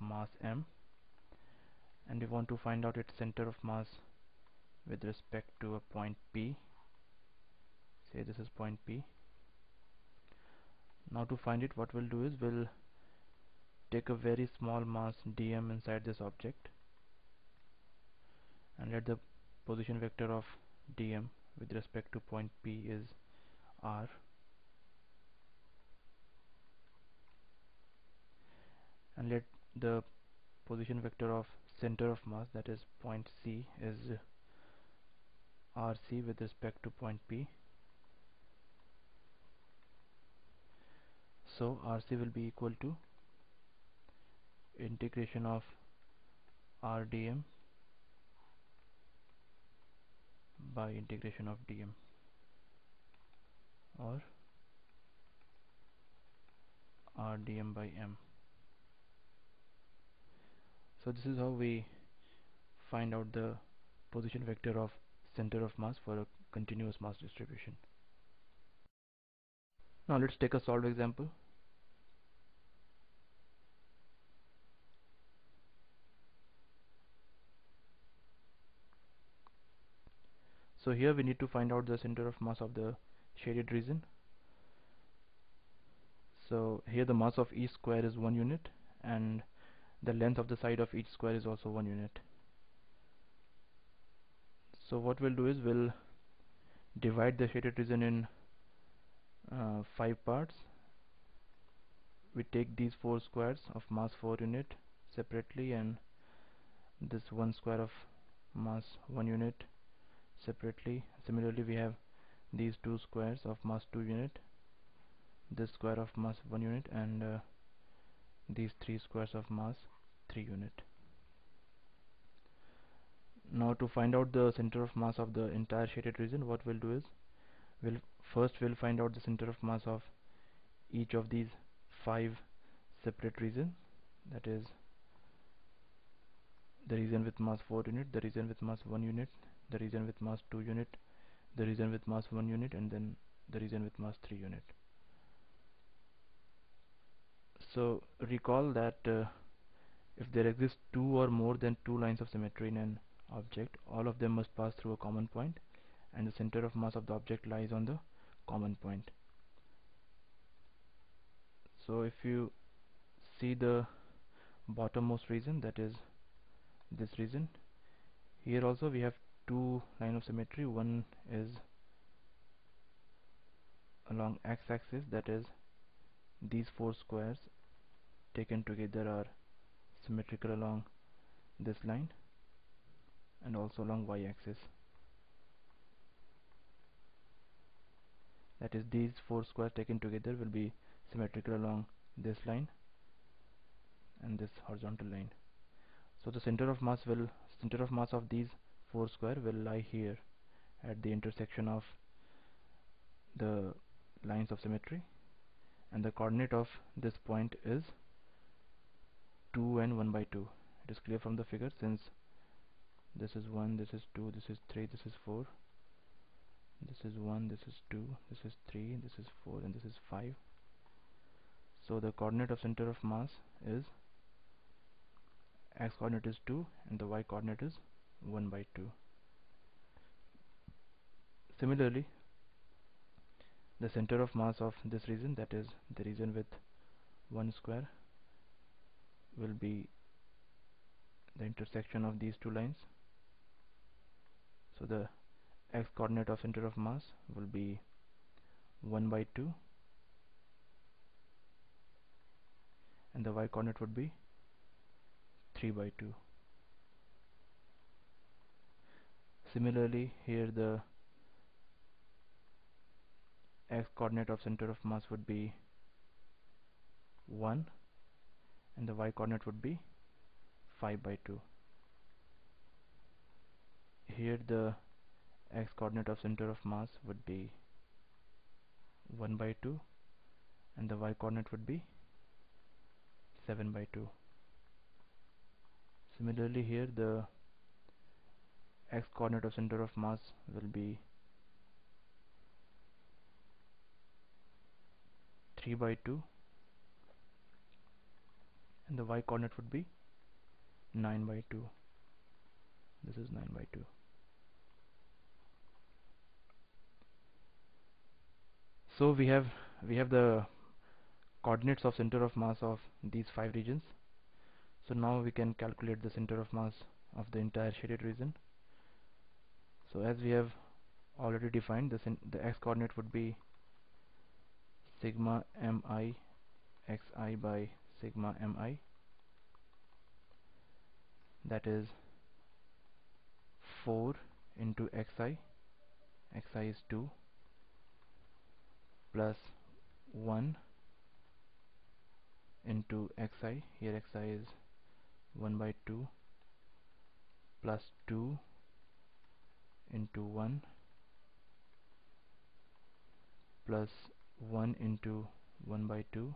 mass m, and we want to find out its center of mass with respect to a point P. Say this is point P. Now to find it, what we'll do is we'll take a very small mass dm inside this object and let the position vector of dm with respect to point P is r, and let the position vector of center of mass, that is point C, is rc with respect to point P. So rc will be equal to integration of rdm by integration of dm, or rdm by m. So this is how we find out the position vector of center of mass for a continuous mass distribution. Now let's take a solved example. So here we need to find out the center of mass of the shaded region. So here the mass of each square is 1 unit, and the length of the side of each square is also 1 unit. So what we'll do is we'll divide the shaded region in 5 parts. We take these 4 squares of mass 4 unit separately, and this 1 square of mass 1 unit separately. Similarly, we have these 2 squares of mass 2 unit, this square of mass 1 unit, and these 3 squares of mass 3 unit. Now to find out the center of mass of the entire shaded region, what we'll do is we'll find out the center of mass of each of these 5 separate regions, that is the region with mass 4 unit, the region with mass 1 unit, the region with mass 2 unit, the region with mass 1 unit, and then the region with mass 3 unit. So recall that if there exists 2 or more than 2 lines of symmetry in an object, all of them must pass through a common point, and the center of mass of the object lies on the common point. So if you see the bottommost region, that is this region, here also we have 2 lines of symmetry. One is along x-axis, that is these 4 squares taken together are symmetrical along this line, and also along y-axis, that is these 4 squares taken together will be symmetrical along this line and this horizontal line. So the center of mass of these 4 square will lie here at the intersection of the lines of symmetry, and the coordinate of this point is 2 and 1 by 2. It is clear from the figure, since this is 1, this is 2, this is 3, this is 4, this is 1, this is 2, this is 3, this is 4, and this is 5. So the coordinate of center of mass is, x coordinate is 2 and the y coordinate is 1 by 2. Similarly, the center of mass of this region, that is the region with 1 square, will be the intersection of these 2 lines. So the x coordinate of center of mass will be 1 by 2, and the y coordinate would be 3 by 2. Similarly, here the x coordinate of center of mass would be 1, and the y coordinate would be 5 by 2. Here the x coordinate of center of mass would be 1 by 2, and the y coordinate would be 7 by 2. Similarly, here the x coordinate of center of mass will be 3 by 2, and the y coordinate would be 9 by 2. This is 9 by 2. So we have the coordinates of center of mass of these 5 regions. So now we can calculate the center of mass of the entire shaded region. So as we have already defined, the x coordinate would be sigma mi xi by sigma mi, that is 4 into xi is 2, plus 1 into xi, here xi is 1 by 2, plus 2 into 1, plus 1 into 1 by 2,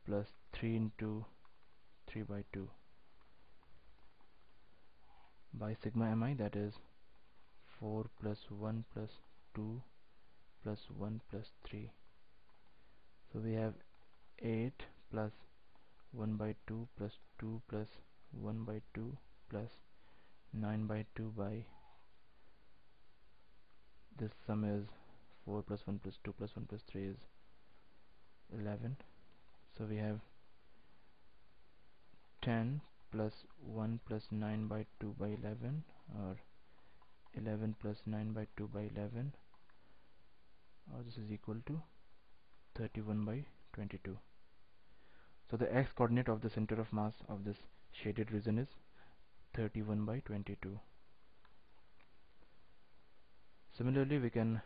plus 3 into 3 by 2, by sigma mi, that is 4 plus 1 plus 2 plus 1 plus 3. So we have 8 plus 1 by 2 plus 2 plus 1 by 2 plus 9 by 2 by, this sum is 4 plus 1 plus 2 plus 1 plus 3 is 11. So we have 10 plus 1 plus 9 by 2 by 11, or 11 plus 9 by 2 by 11, or this is equal to 31 by 22. So the x coordinate of the center of mass of this shaded region is 31 by 22. Similarly, we can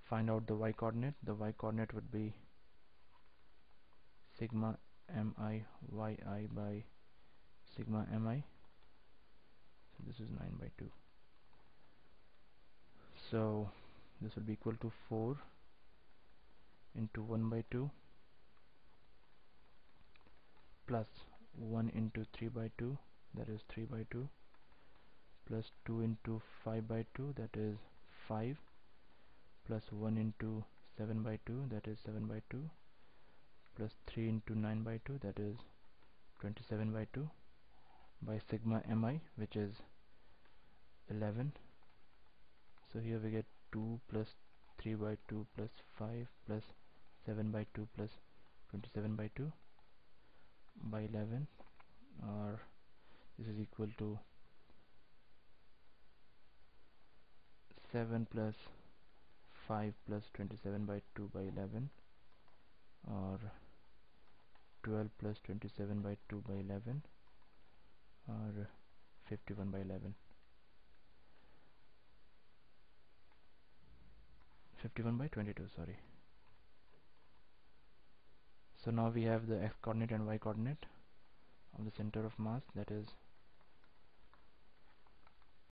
find out the y coordinate. The y coordinate would be sigma mi yi by sigma mi. So this is 9 by 2. So this will be equal to 4 into 1 by 2 plus 1 into 3 by 2, that is 3 by 2, plus 2 into 5 by 2, that is 5, plus 1 into 7 by 2, that is 7 by 2, plus 3 into 9 by 2, that is 27 by 2, by sigma mi, which is 11. So here we get 2 plus 3 by 2 plus 5 plus 7 by 2 plus 27 by 2 by 11, or this is equal to 7 plus 5 plus 27 by 2 by 11, or 12 plus 27 by 2 by 11, or 51 by 11. 51 by 22, sorry. So now we have the x coordinate and y coordinate of the center of mass, that is